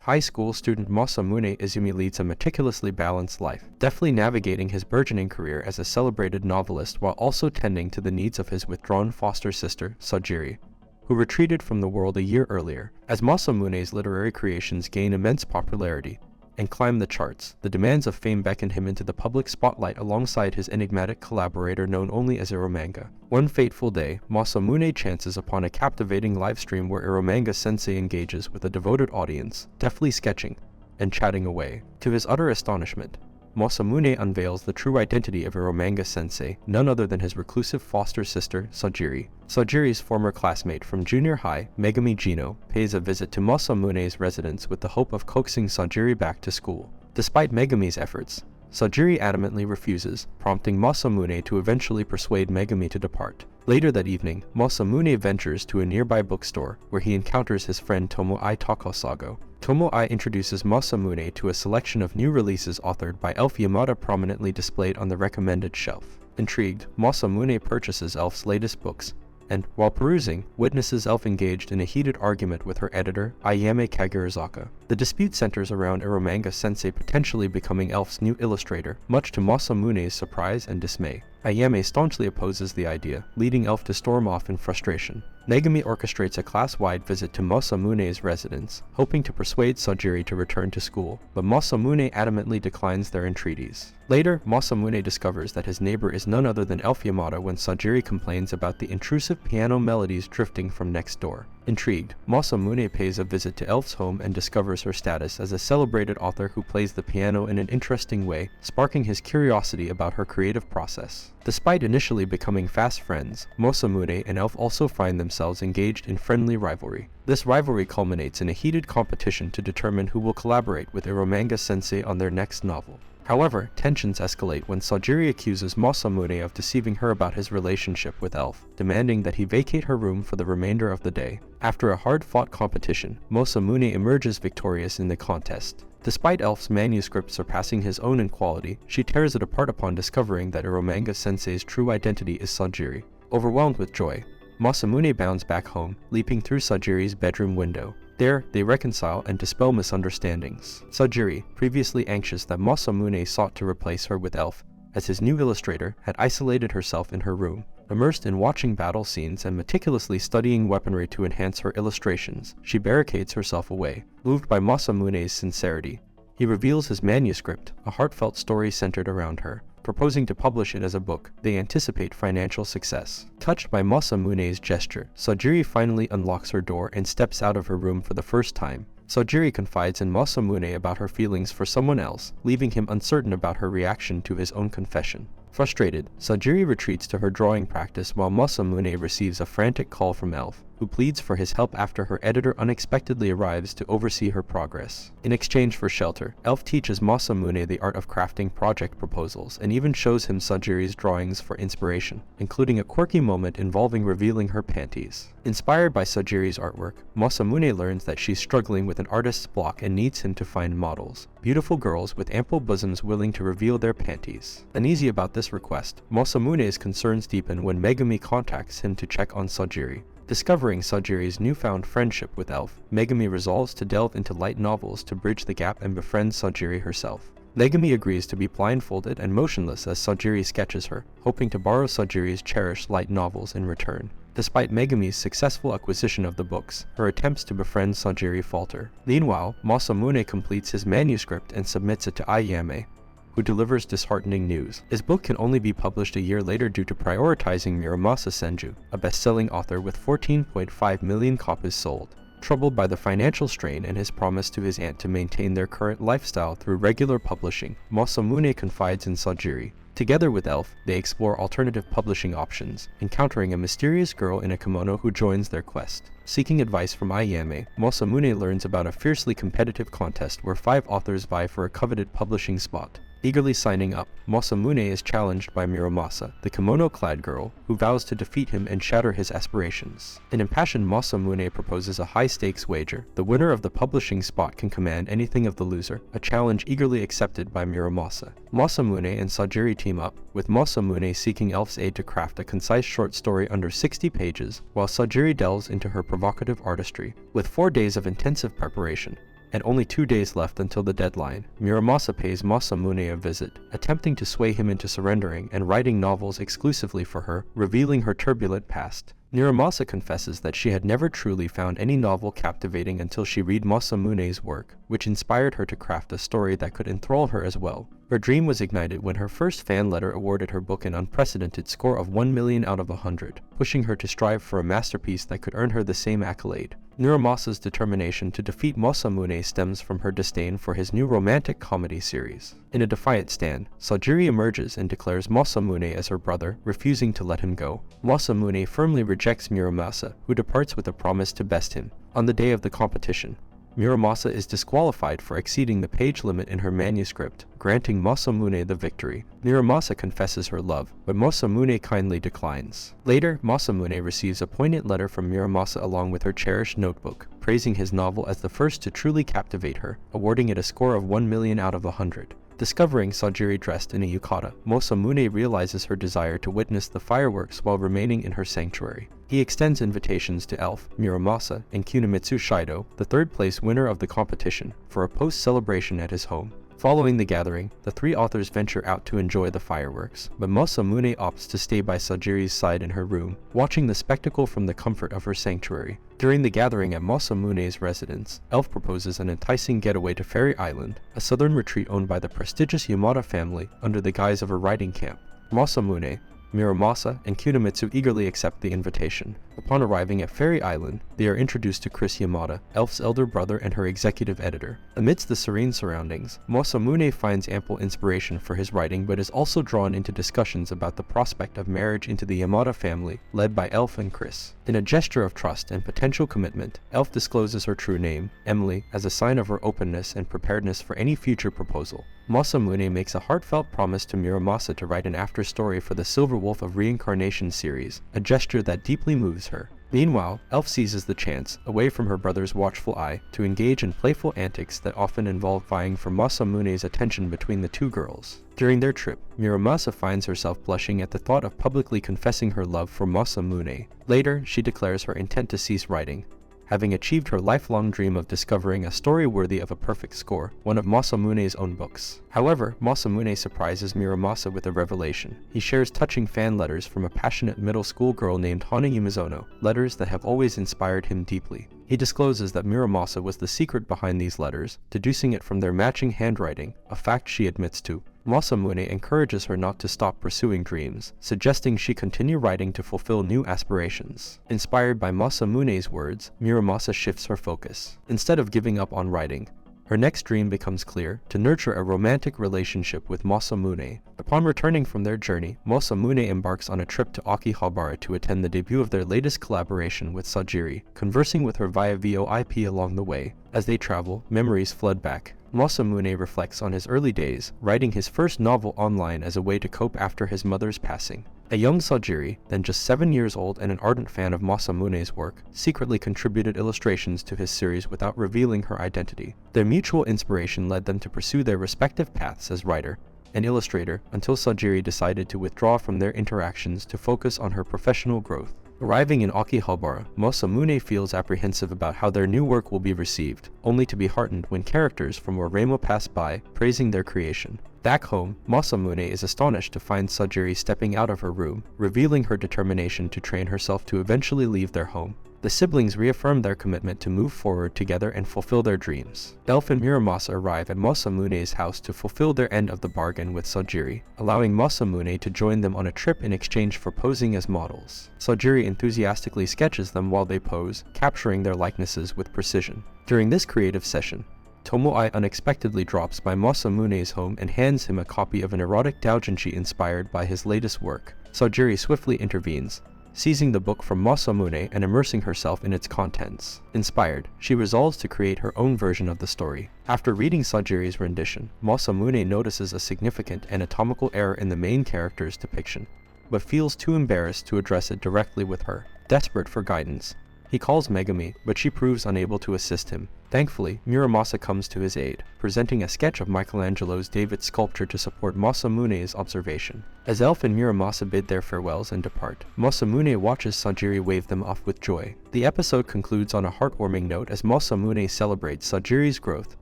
High school student Masamune Izumi leads a meticulously balanced life, deftly navigating his burgeoning career as a celebrated novelist while also tending to the needs of his withdrawn foster sister, Sajiri, who retreated from the world a year earlier. As Masamune's literary creations gain immense popularity and climb the charts, the demands of fame beckon him into the public spotlight alongside his enigmatic collaborator known only as Eromanga. One fateful day, Masamune chances upon a captivating livestream where Eromanga-sensei engages with a devoted audience, deftly sketching and chatting away. To his utter astonishment, Masamune unveils the true identity of Eromanga-sensei, none other than his reclusive foster sister, Sajiri. Sajiri's former classmate from junior high, Megami Jino, pays a visit to Masamune's residence with the hope of coaxing Sajiri back to school. Despite Megami's efforts, Sajiri adamantly refuses, prompting Masamune to eventually persuade Megami to depart. Later that evening, Masamune ventures to a nearby bookstore, where he encounters his friend Tomoe Takasago. Tomoe introduces Masamune to a selection of new releases authored by Elf Yamada prominently displayed on the recommended shelf. Intrigued, Masamune purchases Elf's latest books, and, while perusing, witnesses Elf engaged in a heated argument with her editor, Ayame Kagurazaka. The dispute centers around Eromanga-sensei potentially becoming Elf's new illustrator, much to Masamune's surprise and dismay. Ayame staunchly opposes the idea, leading Elf to storm off in frustration. Megami orchestrates a class-wide visit to Masamune's residence, hoping to persuade Sajiri to return to school, but Masamune adamantly declines their entreaties. Later, Masamune discovers that his neighbor is none other than Elf Yamada when Sajiri complains about the intrusive piano melodies drifting from next door. Intrigued, Masamune pays a visit to Elf's home and discovers her status as a celebrated author who plays the piano in an interesting way, sparking his curiosity about her creative process. Despite initially becoming fast friends, Masamune and Elf also find themselves engaged in friendly rivalry. This rivalry culminates in a heated competition to determine who will collaborate with Eromanga-sensei on their next novel. However, tensions escalate when Sajiri accuses Masamune of deceiving her about his relationship with Elf, demanding that he vacate her room for the remainder of the day. After a hard-fought competition, Masamune emerges victorious in the contest. Despite Elf's manuscript surpassing his own in quality, she tears it apart upon discovering that Eromanga-sensei's true identity is Sajiri. Overwhelmed with joy, Masamune bounds back home, leaping through Sajiri's bedroom window. There, they reconcile and dispel misunderstandings. Sajiri, previously anxious that Masamune sought to replace her with Elf, as his new illustrator, had isolated herself in her room. Immersed in watching battle scenes and meticulously studying weaponry to enhance her illustrations, she barricades herself away. Moved by Masamune's sincerity, he reveals his manuscript, a heartfelt story centered around her. Proposing to publish it as a book, they anticipate financial success. Touched by Masamune's gesture, Sajiri finally unlocks her door and steps out of her room for the first time. Sajiri confides in Masamune about her feelings for someone else, leaving him uncertain about her reaction to his own confession. Frustrated, Sajiri retreats to her drawing practice while Masamune receives a frantic call from Elf, who pleads for his help after her editor unexpectedly arrives to oversee her progress. In exchange for shelter, Elf teaches Masamune the art of crafting project proposals and even shows him Sajiri's drawings for inspiration, including a quirky moment involving revealing her panties. Inspired by Sajiri's artwork, Masamune learns that she's struggling with an artist's block and needs him to find models, beautiful girls with ample bosoms willing to reveal their panties. Uneasy about this request, Masamune's concerns deepen when Megami contacts him to check on Sajiri. Discovering Sajiri's newfound friendship with Elf, Megami resolves to delve into light novels to bridge the gap and befriend Sajiri herself. Megami agrees to be blindfolded and motionless as Sajiri sketches her, hoping to borrow Sajiri's cherished light novels in return. Despite Megami's successful acquisition of the books, her attempts to befriend Sajiri falter. Meanwhile, Masamune completes his manuscript and submits it to Ayame, who delivers disheartening news. His book can only be published a year later due to prioritizing Muramasa Senju, a best-selling author with 14.5 million copies sold. Troubled by the financial strain and his promise to his aunt to maintain their current lifestyle through regular publishing, Masamune confides in Sajiri. Together with Elf, they explore alternative publishing options, encountering a mysterious girl in a kimono who joins their quest. Seeking advice from Ayame, Masamune learns about a fiercely competitive contest where 5 authors vie for a coveted publishing spot. Eagerly signing up, Masamune is challenged by Muramasa, the kimono-clad girl, who vows to defeat him and shatter his aspirations. An impassioned Masamune proposes a high-stakes wager. The winner of the publishing spot can command anything of the loser, a challenge eagerly accepted by Muramasa. Masamune and Sajiri team up, with Masamune seeking Elf's aid to craft a concise short story under 60 pages, while Sajiri delves into her provocative artistry. With 4 days of intensive preparation, and only 2 days left until the deadline, Muramasa pays Masamune a visit, attempting to sway him into surrendering and writing novels exclusively for her, revealing her turbulent past. Muramasa confesses that she had never truly found any novel captivating until she read Masamune's work, which inspired her to craft a story that could enthrall her as well. Her dream was ignited when her first fan letter awarded her book an unprecedented score of 1 million out of 100, pushing her to strive for a masterpiece that could earn her the same accolade. Muramasa's determination to defeat Masamune stems from her disdain for his new romantic comedy series. In a defiant stand, Sajiri emerges and declares Masamune as her brother, refusing to let him go. Masamune firmly rejects Muramasa, who departs with a promise to best him. On the day of the competition, Muramasa is disqualified for exceeding the page limit in her manuscript, granting Masamune the victory. Muramasa confesses her love, but Masamune kindly declines. Later, Masamune receives a poignant letter from Muramasa along with her cherished notebook, praising his novel as the first to truly captivate her, awarding it a score of 1 million out of 100. Discovering Sajiri dressed in a yukata, Masamune realizes her desire to witness the fireworks while remaining in her sanctuary. He extends invitations to Elf, Muramasa, and Kunimitsu Shido, the third-place winner of the competition, for a post-celebration at his home. Following the gathering, the three authors venture out to enjoy the fireworks, but Masamune opts to stay by Sajiri's side in her room, watching the spectacle from the comfort of her sanctuary. During the gathering at Masamune's residence, Elf proposes an enticing getaway to Fery Island, a southern retreat owned by the prestigious Yamada family under the guise of a writing camp. Masamune, Muramasa, and Kunimitsu eagerly accept the invitation. Upon arriving at Fery Island, they are introduced to Chris Yamada, Elf's elder brother and her executive editor. Amidst the serene surroundings, Masamune finds ample inspiration for his writing but is also drawn into discussions about the prospect of marriage into the Yamada family, led by Elf and Chris. In a gesture of trust and potential commitment, Elf discloses her true name, Emily, as a sign of her openness and preparedness for any future proposal. Masamune makes a heartfelt promise to Muramasa to write an after-story for the Silver Wolf of Reincarnation series, a gesture that deeply moves her. Meanwhile, Elf seizes the chance, away from her brother's watchful eye, to engage in playful antics that often involve vying for Masamune's attention between the two girls. During their trip, Muramasa finds herself blushing at the thought of publicly confessing her love for Masamune. Later, she declares her intent to cease writing, having achieved her lifelong dream of discovering a story worthy of a perfect score, one of Masamune's own books. However, Masamune surprises Muramasa with a revelation. He shares touching fan letters from a passionate middle school girl named Hana Yumizono, letters that have always inspired him deeply. He discloses that Muramasa was the secret behind these letters, deducing it from their matching handwriting, a fact she admits to. Masamune encourages her not to stop pursuing dreams, suggesting she continue writing to fulfill new aspirations. Inspired by Masamune's words, Muramasa shifts her focus. Instead of giving up on writing, her next dream becomes clear: to nurture a romantic relationship with Masamune. Upon returning from their journey, Masamune embarks on a trip to Akihabara to attend the debut of their latest collaboration with Sajiri, conversing with her via VoIP along the way. As they travel, memories flood back. Masamune reflects on his early days, writing his first novel online as a way to cope after his mother's passing. A young Sajiri, then just 7 years old and an ardent fan of Masamune's work, secretly contributed illustrations to his series without revealing her identity. Their mutual inspiration led them to pursue their respective paths as writer and illustrator until Sajiri decided to withdraw from their interactions to focus on her professional growth. Arriving in Akihabara, Masamune feels apprehensive about how their new work will be received, only to be heartened when characters from Oremo pass by, praising their creation. Back home, Masamune is astonished to find Sajiri stepping out of her room, revealing her determination to train herself to eventually leave their home. The siblings reaffirm their commitment to move forward together and fulfill their dreams. Elf and Muramasa arrive at Masamune's house to fulfill their end of the bargain with Sajiri, allowing Masamune to join them on a trip in exchange for posing as models. Sajiri enthusiastically sketches them while they pose, capturing their likenesses with precision. During this creative session, Tomoe unexpectedly drops by Masamune's home and hands him a copy of an erotic doujinshi inspired by his latest work. Sajiri swiftly intervenes, seizing the book from Masamune and immersing herself in its contents. Inspired, she resolves to create her own version of the story. After reading Sajiri's rendition, Masamune notices a significant anatomical error in the main character's depiction, but feels too embarrassed to address it directly with her. Desperate for guidance, He calls Megumi, but she proves unable to assist him. Thankfully, Muramasa comes to his aid, presenting a sketch of Michelangelo's David sculpture to support Masamune's observation. As Elf and Muramasa bid their farewells and depart, Masamune watches Sanjiri wave them off with joy. The episode concludes on a heartwarming note as Masamune celebrates Sanjiri's growth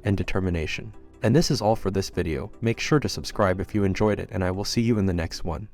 and determination. And this is all for this video. Make sure to subscribe if you enjoyed it, and I will see you in the next one.